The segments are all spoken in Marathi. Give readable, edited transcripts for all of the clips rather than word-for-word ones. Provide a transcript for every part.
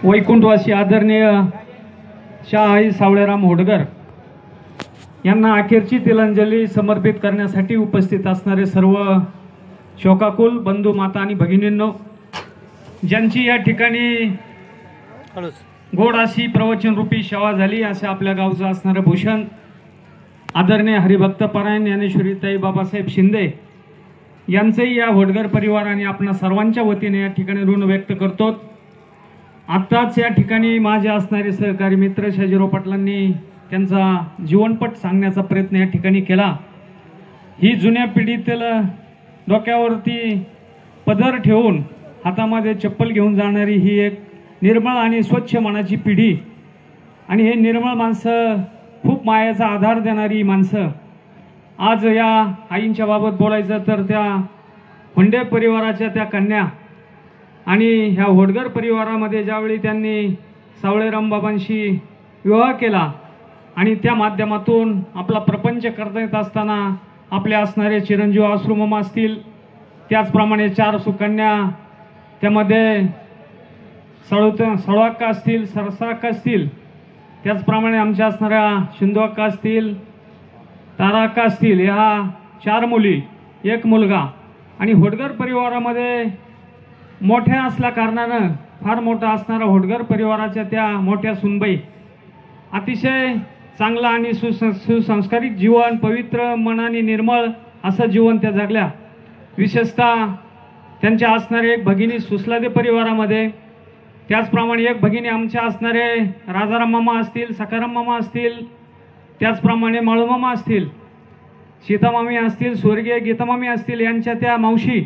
वैकुंठवासी आदरणीय शाह सावळेराम होडगर यांना अखेरची तिलांजली समर्पित करण्यासाठी उपस्थित असणारे सर्व शोकाकुल बंधू माता आणि भगिनींनो, ज्यांची या ठिकाणी गोड अशी प्रवचन रूपी सेवा झाली, असे आपल्या गावचं असणारे भूषण आदरणीय हरिभक्त परायण ज्ञानेश्वरीताई बाबासाहेब शिंदे यांचेही या होडगर परिवार आणि आपणा सर्वांच्या वतीने या ठिकाणी ऋण व्यक्त करतो। आत्ताच या ठिकाणी माझे असणारे सहकारी मित्र शाजीराव पाटलांनी त्यांचा जीवनपट सांगण्याचा प्रयत्न या ठिकाणी केला। ही जुन्या पिढीतील डोक्यावरती पदर ठेवून हातामध्ये चप्पल घेऊन जाणारी ही एक निर्मळ आणि स्वच्छ मनाची पिढी, आणि हे निर्मळ माणसं, खूप मायाचा आधार देणारी माणसं। आज या आईंच्या बाबत बोलायचं तर त्या होंडे परिवाराच्या त्या कन्या आणि ह्या होडगर परिवारामध्ये ज्यावेळी त्यांनी सावळेराम बाबांशी विवाह केला आणि त्या माध्यमातून आपला प्रपंच करता येत असताना आपले असणारे चिरंजीव आश्रुमामा असतील, त्याचप्रमाणे 4 सुकन्या, त्यामध्ये सळवाक्का असतील, सरसाक्का असतील, त्याचप्रमाणे आमच्या असणाऱ्या शिंदवाक्का असतील, ताराक्का असतील, ह्या 4 मुली, 1 मुलगा, आणि होडगर परिवारामध्ये मोठ्या असल्या कारणानं फार मोठा असणारा होडगर परिवाराच्या त्या मोठ्या सुनबाई अतिशय चांगला आणि सुसंस्कारित जीवन, पवित्र मनाने निर्मळ असं जीवन त्या जगल्या। विशेषतः त्यांच्या असणारे एक भगिनी सुसलादे परिवारामध्ये, त्याचप्रमाणे एक भगिनी आमच्या असणारे राजाराम मामा असतील, सखाराम मामा असतील, त्याचप्रमाणे माळूमामा असतील, सीतामामी असतील, स्वर्गीय गीतामामी असतील, यांच्या त्या मावशी,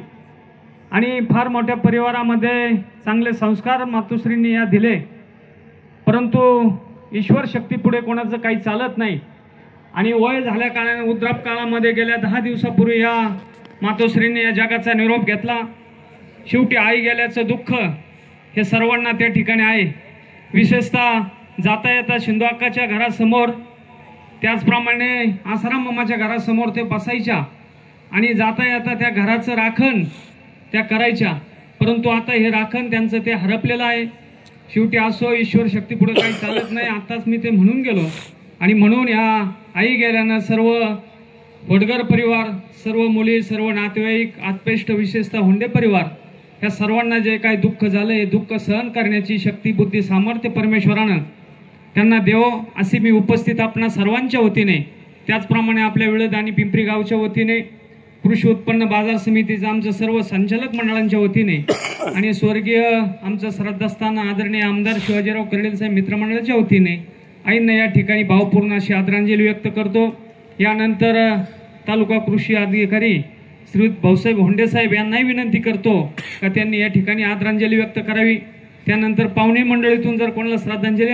आणि फार मोठ्या परिवारामध्ये चांगले संस्कार मातोश्रींनी या दिले। परंतु ईश्वर शक्तीपुढे कोणाचं काही चालत नाही, आणि वय झाल्या कारणाने उद्राप काळामध्ये गेल्या 10 दिवसापूर्वी या मातोश्रींनी या जगाचा निरोप घेतला। शेवटी आई गेल्याचं दुःख हे सर्वांना त्या ठिकाणी आहे। विशेषतः जाता येता शिंदवाक्काच्या घरासमोर, त्याचप्रमाणे आसाराम मामाच्या घरासमोर ते बसायच्या आणि जाता येता त्या घराचं राखण त्या करायच्या। परंतु आता हे राखण त्यांचं ते हरपलेलं आहे। शेवटी असो, ईश्वर शक्तीपुढे काही चालत नाही, आताच मी ते म्हणून गेलो। आणि म्हणून ह्या आई गेल्यानं सर्व होडगर परिवार, सर्व मुली, सर्व नातेवाईक, आत्पेष्ट, विशेषतः होंडे परिवार, या सर्वांना जे काही दुःख झालं, हे दुःख सहन करण्याची शक्ती, बुद्धी, सामर्थ्य परमेश्वरानं त्यांना देव, असे मी उपस्थित आपणा सर्वांच्या वतीने, त्याचप्रमाणे आपल्या विळद आणि पिंपरी गावच्या वतीने, कृषी उत्पन्न बाजार समितीचं आमचं सर्व संचालक मंडळांच्या वतीने, आणि स्वर्गीय आमचं श्रद्धास्थान आदरणीय आमदार शिवाजीराव कर्डील साहेब मित्रमंडळाच्या वतीने आईंना या ठिकाणी भावपूर्ण अशी आदरांजली व्यक्त करतो। यानंतर तालुका कृषी अधिकारी श्री भाऊसाहेब होंडे साहेब यांनाही विनंती करतो का त्यांनी या ठिकाणी आदरांजली व्यक्त करावी। त्यानंतर पाहुणे मंडळीतून जर कोणाला श्रद्धांजली